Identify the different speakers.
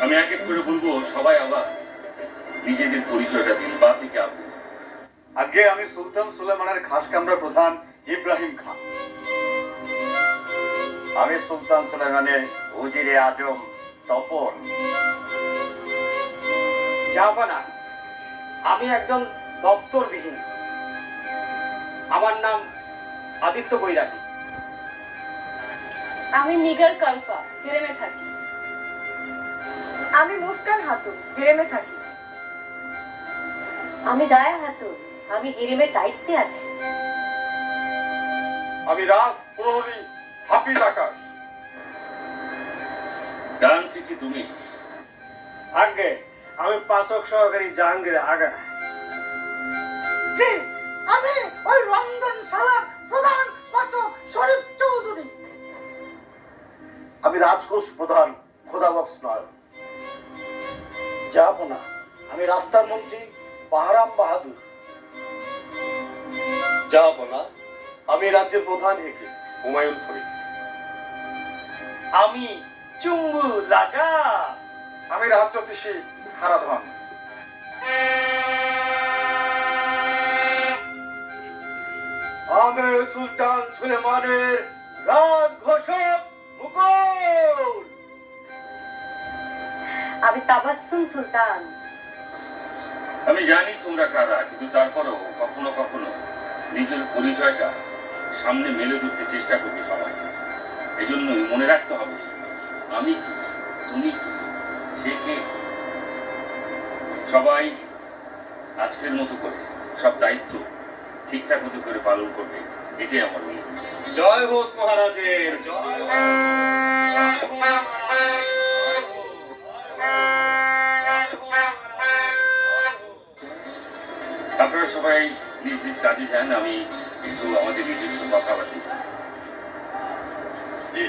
Speaker 1: আমি এক এক করে বলবো, সবাই আবার নিজেদের পরিচয়টা দিন। বা থেকে আপনি?
Speaker 2: আগে আমি সুলতান সুলেমানের খাস কামরা প্রধান ইব্রাহিম খান।
Speaker 3: আমি সুলতান সুলেমানের উজিরে আজম তপন।
Speaker 4: জাহাপানা, আমি একজন দপ্তরবিহীন। আমার নাম আদিত্য বৈরাগী।
Speaker 5: আমি নিগার কালফা, হেরেমে থাকি। আমি মুস্কান হাতুন, হেরেমে থাকি।
Speaker 6: আমি দায়া হাতুন, আমি হিরিমের দায়িত্বে আছি।
Speaker 2: আমি রাজ প্রহরী হাফিজ আকাশ।
Speaker 1: ডান থেকে তুমি?
Speaker 4: আগে আমি পাচক সহকারী জাহাঙ্গীর আগা। জি, আমি ওই রমজান সালার প্রধান পাচক শরীফ চৌধুরী।
Speaker 2: আমি রাজকোষ প্রধান খোদাবক্স নয়।
Speaker 4: জাহাপনা, আমি রাস্তার মন্ত্রী বাহারাম বাহাদুর।
Speaker 2: জাহাপনা, আমি রাজ্যের প্রধান হেকে হুমায়ুন ফরিদ।
Speaker 4: আমি চুম্বু লাগা।
Speaker 2: আমি রাজ্যতীষী হারাধন। আমি সুলতান সুলেমানের রাজঘোষক মুকুল।
Speaker 6: আমি তাবাসসুম সুলতান।
Speaker 1: আমি জানি তোমরা কারা, কিন্তু তারপরেও কখনো কখনো নিজের পরিচয়টা সামনে মেলে ধরতে চেষ্টা করবে সবাই। এই জন্যই মনে রাখতে হবে, আমি কি, তুমি কি, সে কে। সবাই আজকের মতো করে সব দায়িত্ব ঠিকঠাক মতো করে পালন করবে, এটাই আমার অনুরোধ।
Speaker 2: জয় হোক মহারাজের, জয় হোক।
Speaker 1: আপনারা সবাই নিজ নিজ কাজে যান, আমি একটু আমাদের নিজস্ব কথাবার্তা। জি,